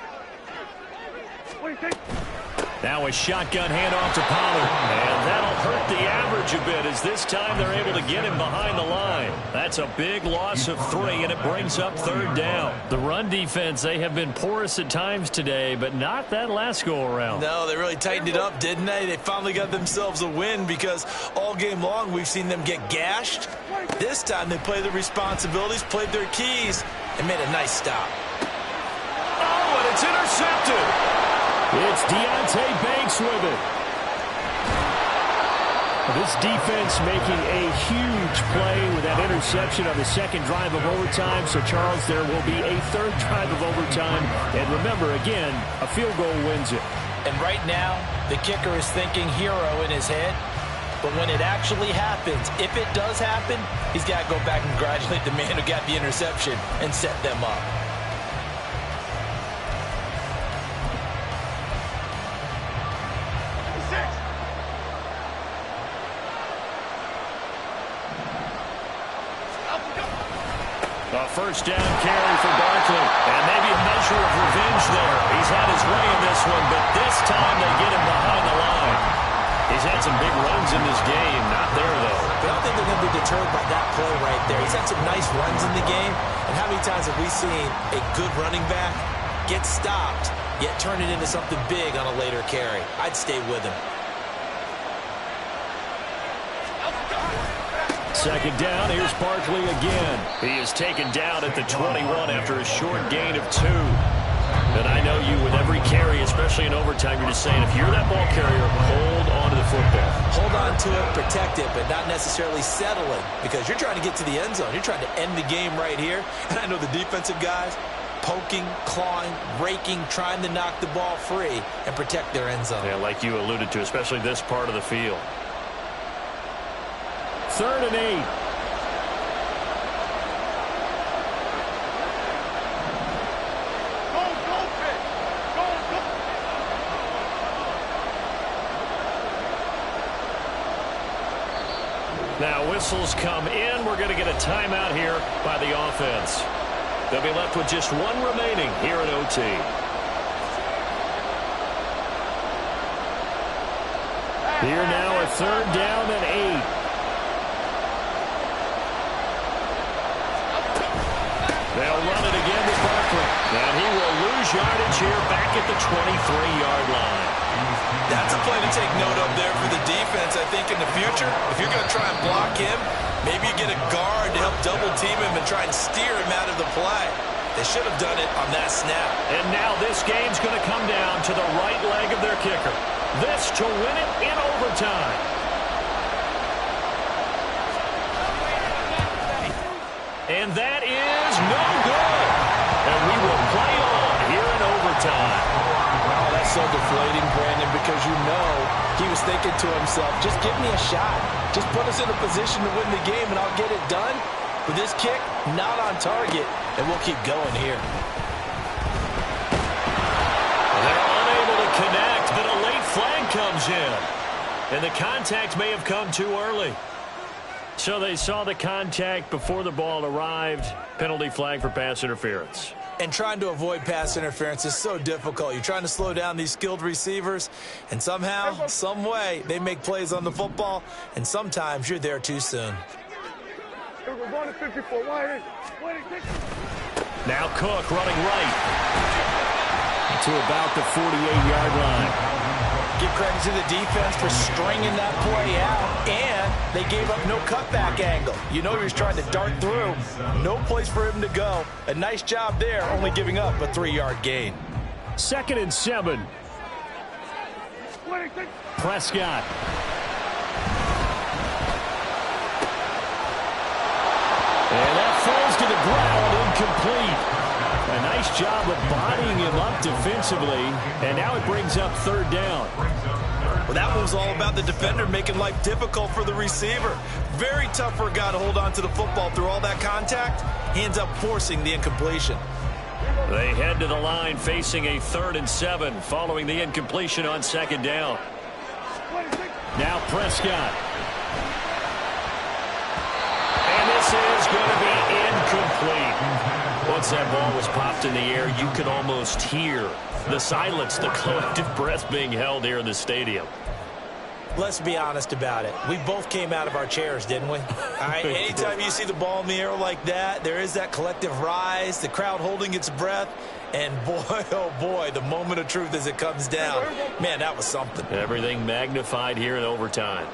Now a shotgun handoff to Pollard. And that'll hurt the average a bit as this time they're able to get him behind the line. That's a big loss of 3, and it brings up 3rd down. The run defense, they have been porous at times today, but not that last go-around. No, they really tightened it up, didn't they? They finally got themselves a win because all game long we've seen them get gashed. This time they played their responsibilities, played their keys, and made a nice stop. Oh, and it's intercepted. It's Deontay Banks with it. This defense making a huge play with that interception on the second drive of overtime. So, Charles, there will be a 3rd drive of overtime. And remember, again, a field goal wins it. And right now, the kicker is thinking hero in his head. But when it actually happens, if it does happen, he's got to go back and congratulate the man who got the interception and set them up. A 1st down carry for Barkley. And maybe a measure of revenge there. He's had his way in this one, but this time they get him behind the line. He's had some big runs in this game. Not there, though. But I don't think they're going to be deterred by that play right there. He's had some nice runs in the game. And how many times have we seen a good running back get stopped, yet turn it into something big on a later carry? I'd stay with him. 2nd down, here's Barkley again. He is taken down at the 21 after a short gain of 2. And I know you, with every carry, especially in overtime, you're just saying, if you're that ball carrier, hold on to the football. Hold on to it, protect it, but not necessarily settling, because you're trying to get to the end zone. You're trying to end the game right here. And I know the defensive guys poking, clawing, raking, trying to knock the ball free and protect their end zone. Yeah, like you alluded to, especially this part of the field. 3rd and 8. Now whistles come in. We're going to get a timeout here by the offense. They'll be left with just 1 remaining here in OT. Here now a 3rd down and 8. They'll run it again to Barkley. And he will lose yardage here back at the 23-yard line. That's a play to take note of there for the defense, I think, in the future. If you're going to try and block him, maybe you get a guard to help double-team him and try and steer him out of the play. They should have done it on that snap. And now this game's going to come down to the right leg of their kicker. This to win it in overtime. And that is no good. And we will play on here in overtime. Oh, that's so deflating, Brandon, because you know he was thinking to himself, just give me a shot. Just put us in a position to win the game, and I'll get it done. With this kick, not on target, and we'll keep going here. They're unable to connect, but a late flag comes in. And the contact may have come too early. So they saw the contact before the ball arrived. Penalty flag for pass interference. And trying to avoid pass interference is so difficult. You're trying to slow down these skilled receivers, and somehow, some way, they make plays on the football, and sometimes you're there too soon. Now Cook running right to about the 48-yard line. Give credit to the defense for stringing that play out, and they gave up no cutback angle. You know he was trying to dart through. No place for him to go. A nice job there, only giving up a 3-yard gain. 2nd and 7. Prescott. And that falls to the ground, incomplete. A nice job of bodying him up defensively, and now it brings up 3rd down. Well, that one was all about the defender making life difficult for the receiver. Very tough for a guy to hold on to the football through all that contact. He ends up forcing the incompletion. They head to the line facing a 3rd and 7 following the incompletion on 2nd down. Now Prescott. And this is going to be incomplete. Once that ball was popped in the air, you could almost hear the silence, the collective breath being held here in the stadium. Let's be honest about it. We both came out of our chairs, didn't we? All right, anytime you see the ball in the air like that, there is that collective rise, the crowd holding its breath, and boy, oh boy, the moment of truth as it comes down. Man, that was something. Everything magnified here in overtime.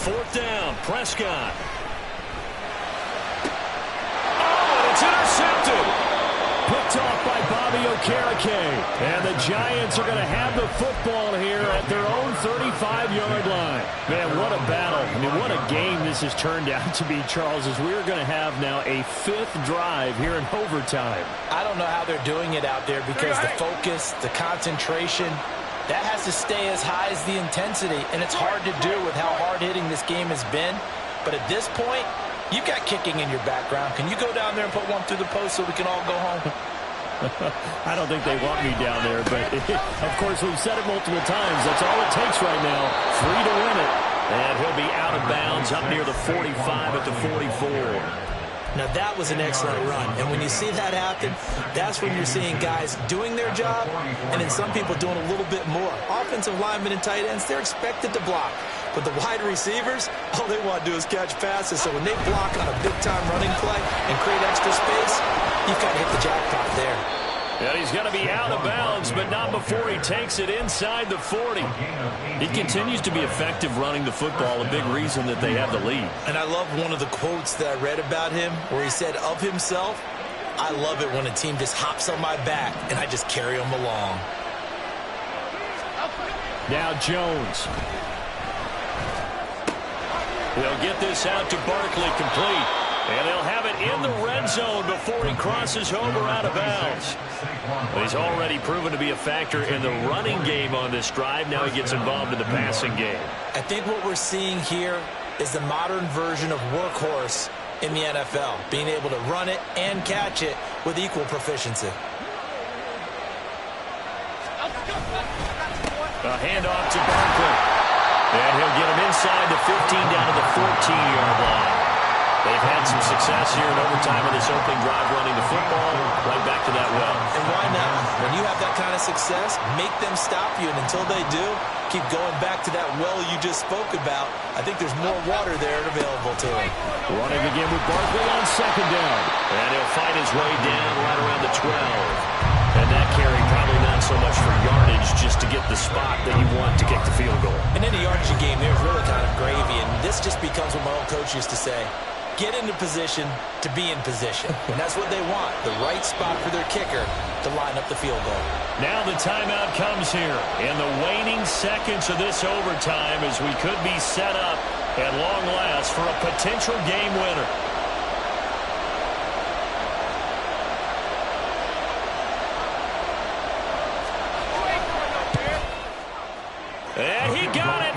4th down, Prescott. Oh, and it's intercepted. Picked off by Bobby Okereke. And the Giants are going to have the football here at their own 35-yard line. Man, what a battle. I mean, what a game this has turned out to be, Charles, as we're going to have now a 5th drive here in overtime. I don't know how they're doing it out there because the focus, the concentration, that has to stay as high as the intensity, and it's hard to do with how hard-hitting this game has been. But at this point, you've got kicking in your background. Can you go down there and put one through the post so we can all go home? I don't think they want me down there, but of course we've said it multiple times. That's all it takes right now. 3 to win it. And he'll be out of bounds up near the 45 at the 44. Now, that was an excellent run. And when you see that happen, that's when you're seeing guys doing their job and then some people doing a little bit more. Offensive linemen and tight ends, they're expected to block. But the wide receivers, all they want to do is catch passes. So when they block on a big-time running play and create extra space, you've got to hit the jackpot there. And he's going to be out of bounds, but not before he takes it inside the 40. He continues to be effective running the football, a big reason that they have the lead. And I love one of the quotes that I read about him where he said of himself, I love it when a team just hops on my back and I just carry them along. Now Jones. They'll get this out to Barkley, complete. And they'll have it in the red zone before he crosses over out of bounds. But he's already proven to be a factor in the running game on this drive. Now he gets involved in the passing game. I think what we're seeing here is the modern version of workhorse in the NFL, being able to run it and catch it with equal proficiency. A handoff to Barkley. And he'll get him inside the 15 down to the 14-yard line. They've had some success here in overtime in this opening drive running the football. Right back to that well. And why not? When you have that kind of success, make them stop you. And until they do, keep going back to that well you just spoke about. I think there's more water there available to him. Running again with Barkley on 2nd down. And he'll fight his way down right around the 12. And that carry probably not so much for yardage, just to get the spot that you want to kick the field goal. In any yardage game, there's really kind of gravy. And this just becomes what my old coach used to say. Get into position to be in position. And that's what they want, the right spot for their kicker to line up the field goal. Now the timeout comes here in the waning seconds of this overtime as we could be set up at long last for a potential game winner. And he got it.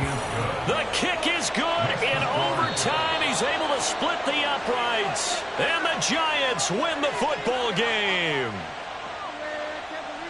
The kick is good in overtime. He's able to split the uprights. And the Giants win the football game.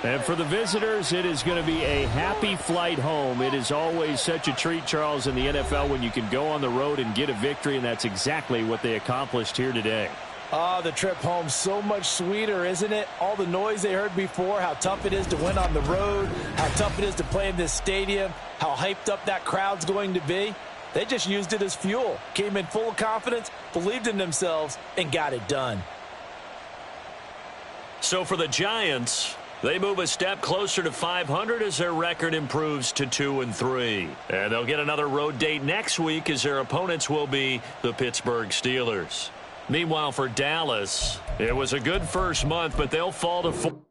And for the visitors, it is going to be a happy flight home. It is always such a treat, Charles, in the NFL when you can go on the road and get a victory, and that's exactly what they accomplished here today. The trip home so much sweeter, isn't it? All the noise they heard before, how tough it is to win on the road, how tough it is to play in this stadium, how hyped up that crowd's going to be. They just used it as fuel, came in full of confidence, believed in themselves, and got it done. So for the Giants, they move a step closer to 500 as their record improves to 2-3. And they'll get another road date next week as their opponents will be the Pittsburgh Steelers. Meanwhile, for Dallas, it was a good first month, but they'll fall to 4.